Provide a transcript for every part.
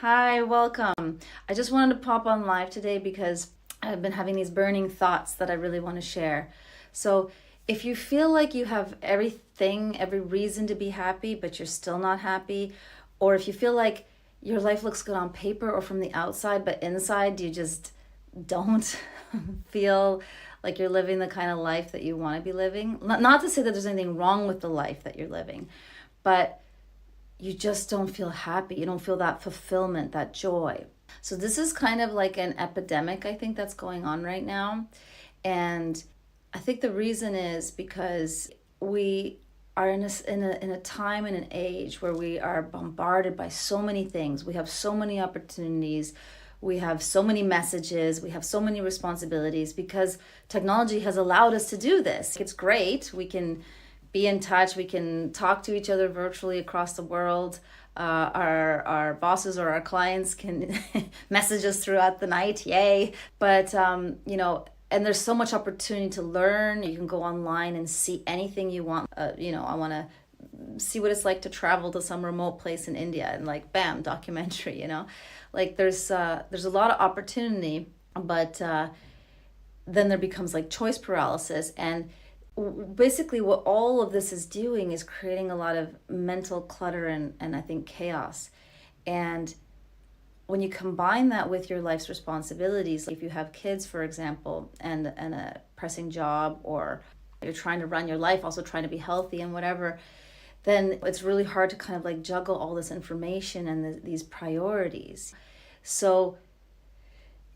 Hi, welcome. I just wanted to pop on live today because I've been having these burning thoughts that I really want to share. So, if you feel like you have everything, every reason to be happy, but you're still not happy, or if you feel like your life looks good on paper or from the outside, but inside you just don't feel like you're living the kind of life that you want to be living. Not to say that there's anything wrong with the life that you're living, but you just don't feel happy. You don't feel that fulfillment, that joy. So this is kind of like an epidemic, I think, that's going on right now. And I think the reason is because we are in a time and an age where we are bombarded by so many things. We have so many opportunities. We have so many messages. We have so many responsibilities because technology has allowed us to do this. It's great. We can be in touch. We can talk to each other virtually across the world. Our bosses or our clients can message us throughout the night. Yay! But and there's so much opportunity to learn. You can go online and see anything you want. I want to see what it's like to travel to some remote place in India, and like, bam, documentary. Like there's a lot of opportunity, but then there becomes like choice paralysis. And basically what all of this is doing is creating a lot of mental clutter and I think chaos. And when you combine that with your life's responsibilities, like if you have kids, for example, and a pressing job, or you're trying to run your life, also trying to be healthy and whatever, then it's really hard to kind of like juggle all this information and these priorities. So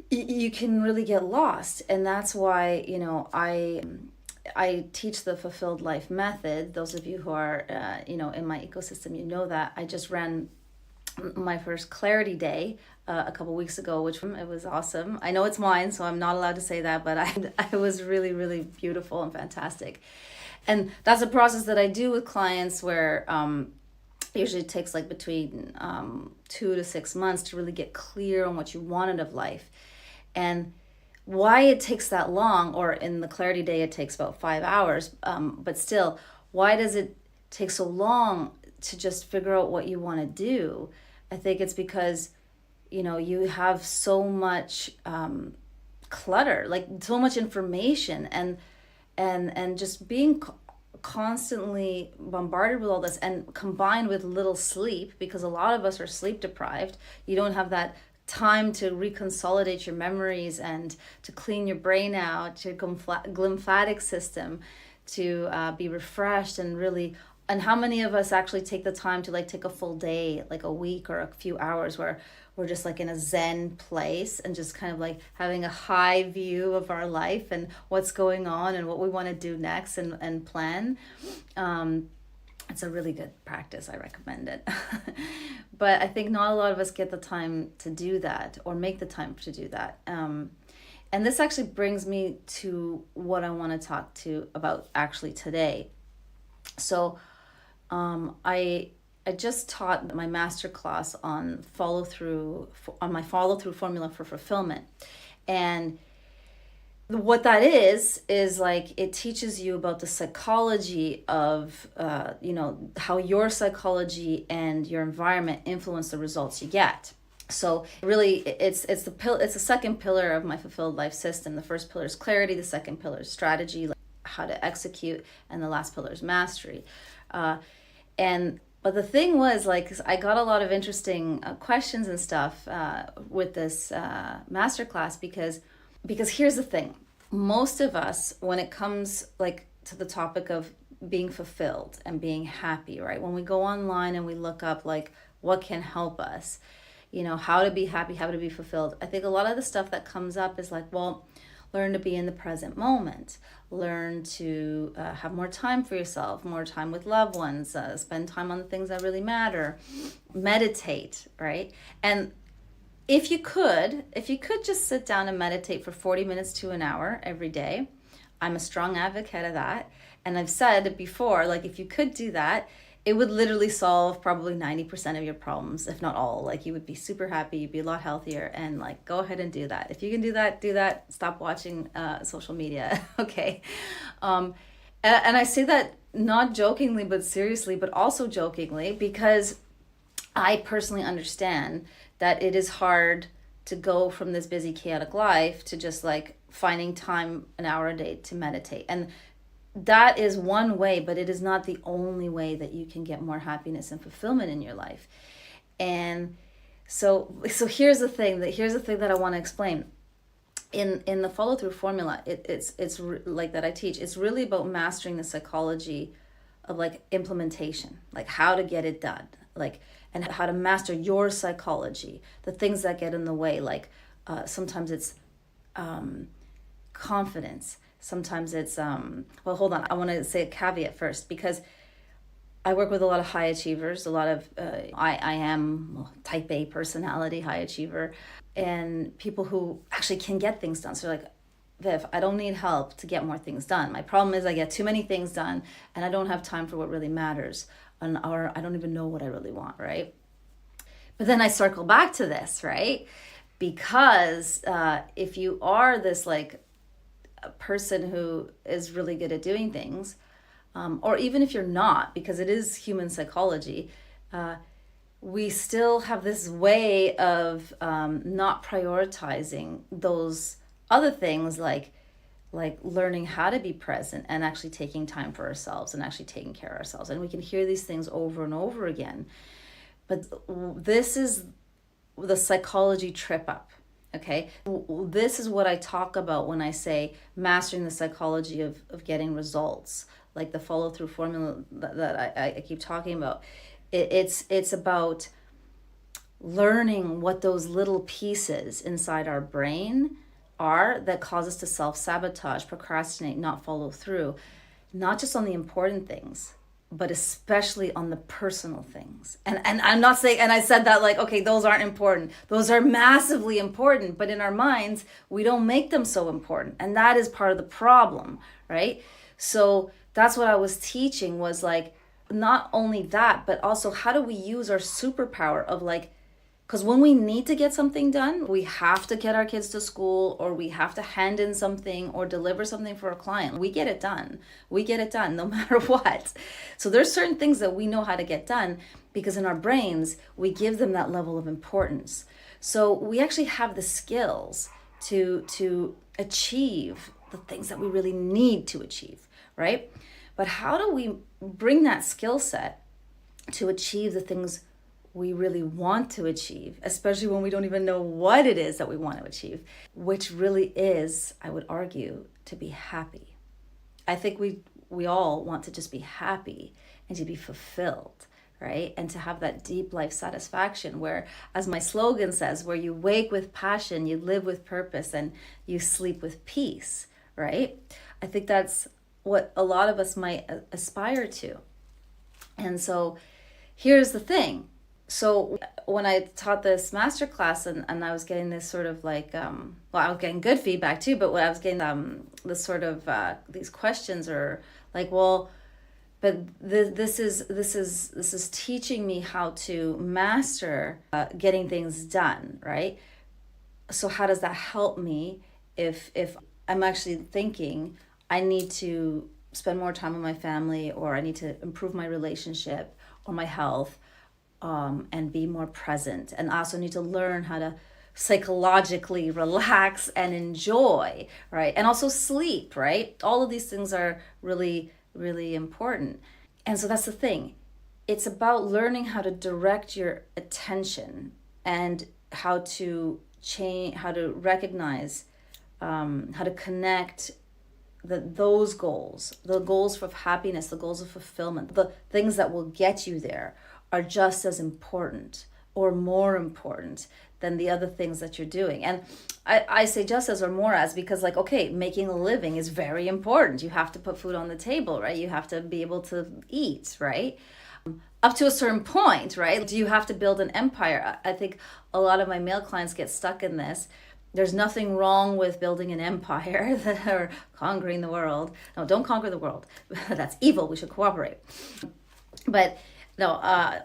you can really get lost. And that's why, I teach the fulfilled life method. Those of you who are, in my ecosystem, that I just ran my first clarity day a couple weeks ago, which it was awesome. I know it's mine, so I'm not allowed to say that, but I was really, really beautiful and fantastic. And that's a process that I do with clients where usually it takes like between 2 to 6 months to really get clear on what you wanted of life. And why it takes that long, or in the clarity day it takes about 5 hours, but still, why does it take so long to just figure out what you want to do? I think it's because you have so much clutter, like so much information, and just being constantly bombarded with all this, and combined with little sleep, because a lot of us are sleep deprived. You don't have that time to reconsolidate your memories and to clean your brain out, your glymphatic system to be refreshed and really. And how many of us actually take the time to like take a full day, like a week or a few hours, where we're just like in a zen place and just kind of like having a high view of our life and what's going on and what we want to do next, and plan. It's a really good practice. I recommend it. But I think not a lot of us get the time to do that, or make the time to do that. And this actually brings me to what I want to talk to about actually today. So I just taught my master class on my follow through formula for fulfillment. And what that is like, it teaches you about the psychology of how your psychology and your environment influence the results you get. So really, it's the second pillar of my fulfilled life system. The first pillar is clarity, the second pillar is strategy, like how to execute, and the last pillar is mastery. But the thing was, like, I got a lot of interesting questions and stuff with this masterclass, because here's the thing. Most of us, when it comes like to the topic of being fulfilled and being happy, right? When we go online and we look up like what can help us, how to be happy, how to be fulfilled, I think a lot of the stuff that comes up is like, well, learn to be in the present moment, learn to have more time for yourself, more time with loved ones, spend time on the things that really matter, meditate, right? And if you could just sit down and meditate for 40 minutes to an hour every day, I'm a strong advocate of that. And I've said before, like, if you could do that, it would literally solve probably 90% of your problems, if not all. Like, you would be super happy, you'd be a lot healthier, and like, go ahead and do that. If you can do that. Stop watching social media. Okay. And I say that not jokingly, but seriously, but also jokingly, because I personally understand that it is hard to go from this busy, chaotic life to just like finding time an hour a day to meditate. And that is one way, but it is not the only way that you can get more happiness and fulfillment in your life. And so here's the thing that I want to explain. In the follow through formula, it's like that I teach. It's really about mastering the psychology of like implementation, like how to get it done, like, and how to master your psychology, the things that get in the way. Like sometimes it's confidence. Sometimes it's well, hold on. I want to say a caveat first, because I work with a lot of high achievers, a lot of, I am type A personality, high achiever, and people who actually can get things done. So like, Viv, I don't need help to get more things done. My problem is I get too many things done and I don't have time for what really matters, or I don't even know what I really want, right? But then I circle back to this, right? Because if you are this like a person who is really good at doing things, or even if you're not, because it is human psychology, we still have this way of not prioritizing those other things, like learning how to be present and actually taking time for ourselves and actually taking care of ourselves. And we can hear these things over and over again. But this is the psychology trip up. Okay, this is what I talk about when I say mastering the psychology of getting results, like the follow through formula that I keep talking about. It's about learning what those little pieces inside our brain are that cause us to self-sabotage, procrastinate, not follow through, not just on the important things, but especially on the personal things. And I'm not saying, and I said that like, okay, those aren't important. Those are massively important, but in our minds, we don't make them so important. And that is part of the problem, right? So that's what I was teaching, was like, not only that, but also how do we use our superpower of like, because when we need to get something done, we have to get our kids to school, or we have to hand in something or deliver something for a client. We get it done. We get it done no matter what. So there's certain things that we know how to get done because in our brains, we give them that level of importance. So we actually have the skills to achieve the things that we really need to achieve, right? But how do we bring that skill set to achieve the things we really want to achieve, especially when we don't even know what it is that we want to achieve, which really is, I would argue, to be happy. I think we all want to just be happy and to be fulfilled, right? And to have that deep life satisfaction where, as my slogan says, where you wake with passion, you live with purpose, and you sleep with peace, right? I think that's what a lot of us might aspire to. And so here's the thing. So when I taught this masterclass and I was getting this sort of like, well, I was getting good feedback too, but when I was getting this sort of these questions are like, well, but this is teaching me how to master getting things done, right? So how does that help me if I'm actually thinking I need to spend more time with my family, or I need to improve my relationship or my health, and be more present. And I also need to learn how to psychologically relax and enjoy, right? And also sleep, right? All of these things are really, really important. And so that's the thing. It's about learning how to direct your attention and how to change, how to recognize, how to connect those goals, the goals of happiness, the goals of fulfillment, the things that will get you there, are just as important or more important than the other things that you're doing. And I say just as or more as because, like, okay, making a living is very important. You have to put food on the table, right? You have to be able to eat, right? Up to a certain point, right? Do you have to build an empire? I think a lot of my male clients get stuck in this. There's nothing wrong with building an empire or conquering the world. No, don't conquer the world. That's evil. We should cooperate. But no,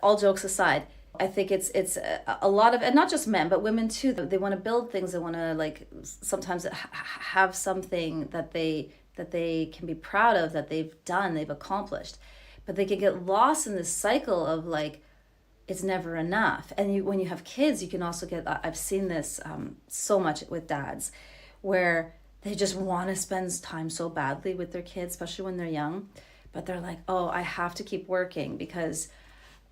all jokes aside, I think it's a lot of, and not just men, but women too. They want to build things. They want to like sometimes have something that they can be proud of, that they've done, they've accomplished. But they can get lost in this cycle of like, it's never enough. And when you have kids, you can also get, I've seen this so much with dads, where they just want to spend time so badly with their kids, especially when they're young. But they're like, oh, I have to keep working because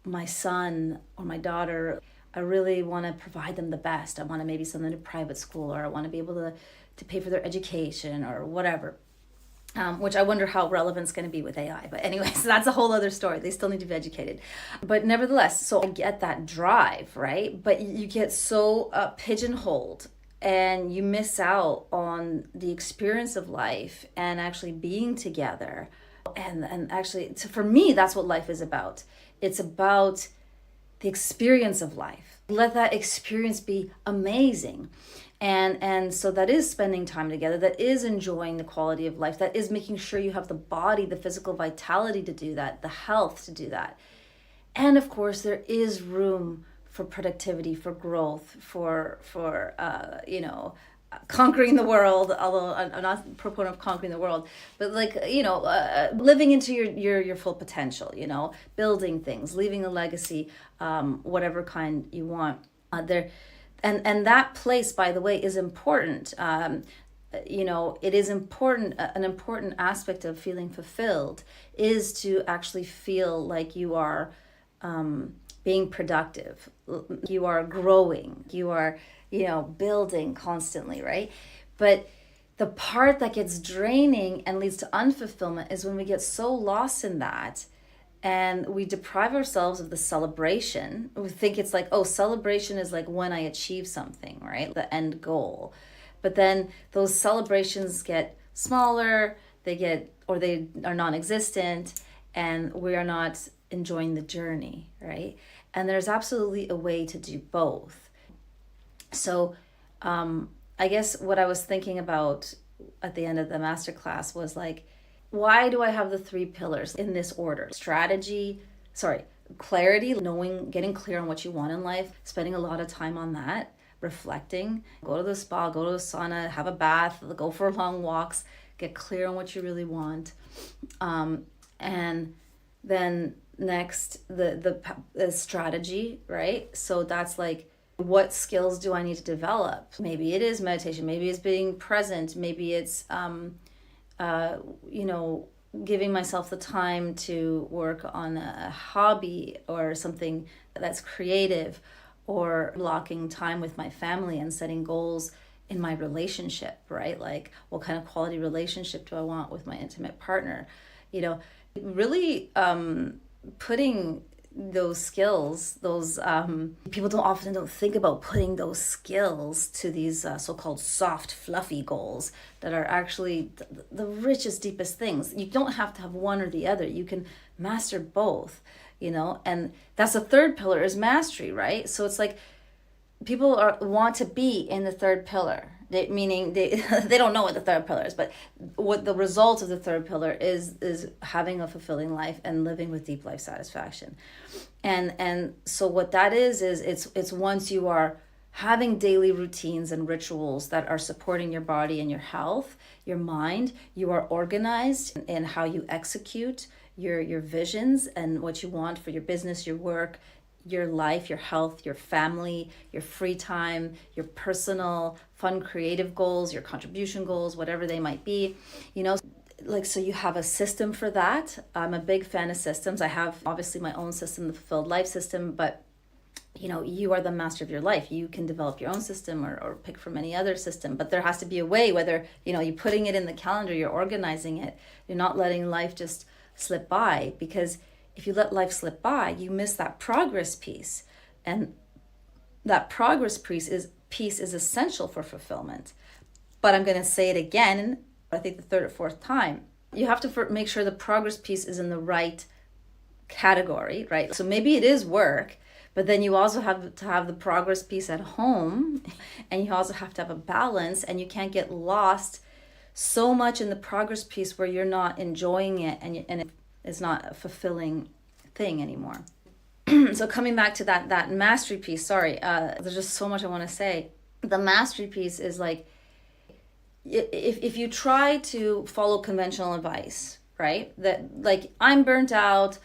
my son or my daughter, I really want to provide them the best. I want to maybe send them to private school, or I want to be able to pay for their education or whatever. Which I wonder how relevant it's going to be with AI. But anyways, that's a whole other story. They still need to be educated. But nevertheless, so I get that drive, right? But you get so pigeonholed, and you miss out on the experience of life and actually being together. And actually, for me, that's what life is about. It's about the experience of life. Let that experience be amazing. And so that is spending time together, that is enjoying the quality of life, that is making sure you have the body, the physical vitality to do that, the health to do that. And of course, there is room for productivity, for growth, for conquering the world, although I'm not a proponent of conquering the world, but living into your full potential, building things, leaving a legacy, whatever kind you want. And that place, by the way, is important. It is important. An important aspect of feeling fulfilled is to actually feel like you are being productive, you are growing, you are, building constantly, right? But the part that gets draining and leads to unfulfillment is when we get so lost in that, and we deprive ourselves of the celebration. We think it's like, oh, celebration is like when I achieve something, right? The end goal. But then those celebrations get smaller, they are non-existent, and we are not enjoying the journey, right? And there's absolutely a way to do both. So I guess what I was thinking about at the end of the masterclass was like, why do I have the 3 pillars in this order? Clarity, knowing, getting clear on what you want in life, spending a lot of time on that, reflecting, go to the spa, go to the sauna, have a bath, go for long walks, get clear on what you really want. And then next, the strategy, right? So that's like, what skills do I need to develop? Maybe it is meditation, maybe it's being present, maybe it's giving myself the time to work on a hobby or something that's creative, or blocking time with my family and setting goals in my relationship, right? Like, what kind of quality relationship do I want with my intimate partner? Really putting those skills, people don't think about putting those skills to these so-called soft, fluffy goals that are actually the richest, deepest things. You don't have to have one or the other. You can master both, and that's the 3rd pillar, is mastery, right? So it's like people want to be in the 3rd pillar. Meaning they don't know what the 3rd pillar is, but what the result of the 3rd pillar is having a fulfilling life and living with deep life satisfaction. And so what that is it's once you are having daily routines and rituals that are supporting your body and your health, your mind, you are organized in how you execute your visions and what you want for your business, your work, your life, your health, your family, your free time, your personal, fun, creative goals, your contribution goals, whatever they might be, so you have a system for that. I'm a big fan of systems. I have obviously my own system, the Fulfilled Life system, but you are the master of your life. You can develop your own system or pick from any other system, but there has to be a way, whether, you're putting it in the calendar, you're organizing it, you're not letting life just slip by, because if you let life slip by, you miss that progress piece. And that progress piece is essential for fulfillment. But I'm going to say it again, I think the 3rd or 4th time. You have to make sure the progress piece is in the right category, right? So maybe it is work, but then you also have to have the progress piece at home, and you also have to have a balance, and you can't get lost so much in the progress piece where you're not enjoying it and it's not a fulfilling thing anymore. So coming back to that mastery piece, there's just so much I want to say. The mastery piece is like, if you try to follow conventional advice, right? That like, I'm burnt out,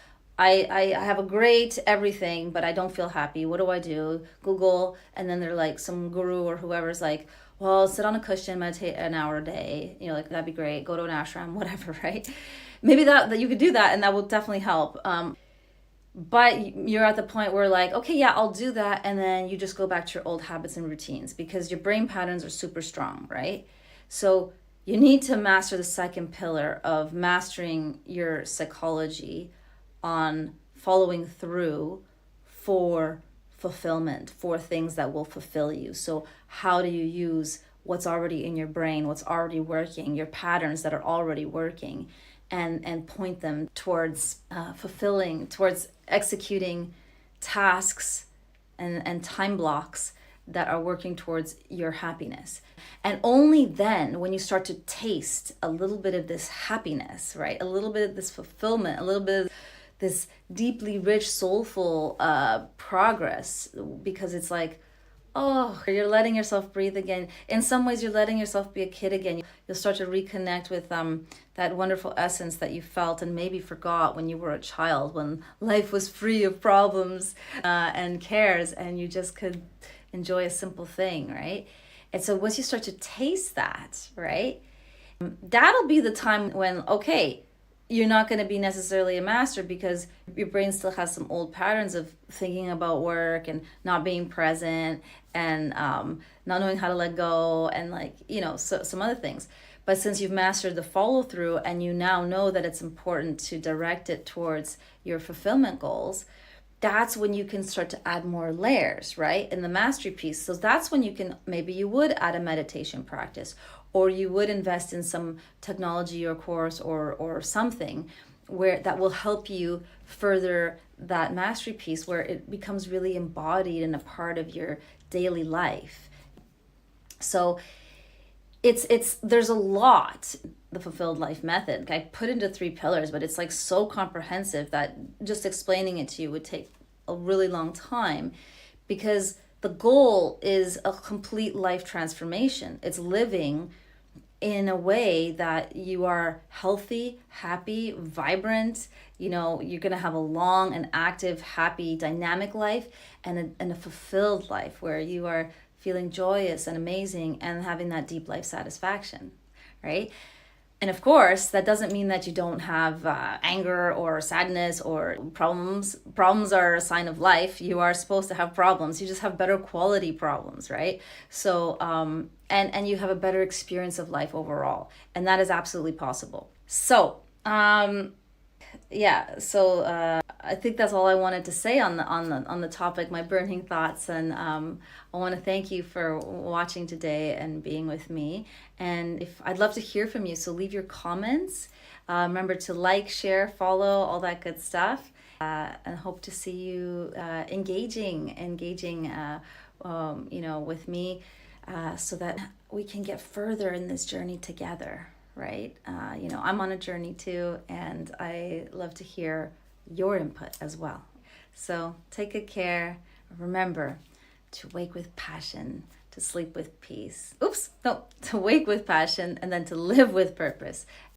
I have a great everything, but I don't feel happy. What do I do? Google, and then they're like some guru or whoever's like, well, sit on a cushion, meditate an hour a day. Like that'd be great. Go to an ashram, whatever, right? Maybe that you could do that, and that will definitely help. But you're at the point where like, okay, yeah, I'll do that, and then you just go back to your old habits and routines because your brain patterns are super strong, right? So you need to master the second pillar of mastering your psychology on following through for fulfillment, for things that will fulfill you. So how do you use what's already in your brain, what's already working, your patterns that are already working, and point them towards fulfilling, towards executing tasks and time blocks that are working towards your happiness. And only then, when you start to taste a little bit of this happiness, right, a little bit of this fulfillment, a little bit of this deeply rich, soulful progress, because it's like, oh, you're letting yourself breathe again. In some ways, you're letting yourself be a kid again. You'll start to reconnect with that wonderful essence that you felt and maybe forgot when you were a child, when life was free of problems and cares, and you just could enjoy a simple thing, right? And so once you start to taste that, right, that'll be the time when, okay, you're not going to be necessarily a master because your brain still has some old patterns of thinking about work and not being present and not knowing how to let go and so some other things. But since you've mastered the follow through and you now know that it's important to direct it towards your fulfillment goals, that's when you can start to add more layers, right, in the mastery piece. So that's when maybe you would add a meditation practice, or you would invest in some technology or course or something where that will help you further that mastery piece, where it becomes really embodied and a part of your daily life. So there's a lot. The fulfilled life method I put into 3 pillars, but it's like so comprehensive that just explaining it to you would take a really long time, because the goal is a complete life transformation. It's living in a way that you are healthy, happy, vibrant. You're going to have a long and active, happy, dynamic life, and a fulfilled life where you are feeling joyous and amazing and having that deep life satisfaction, right? And of course, that doesn't mean that you don't have anger or sadness or problems. Problems are a sign of life. You are supposed to have problems. You just have better quality problems, right? So, and you have a better experience of life overall. And that is absolutely possible. So, I think that's all I wanted to say on the topic, my burning thoughts, and I want to thank you for watching today and being with me. And I'd love to hear from you, so leave your comments. Remember to like, share, follow, all that good stuff, and hope to see you engaging with me, so that we can get further in this journey together. Right? I'm on a journey too, and I love to hear your input as well. So take good care. Remember to wake with passion, to sleep with peace. To wake with passion, and then to live with purpose.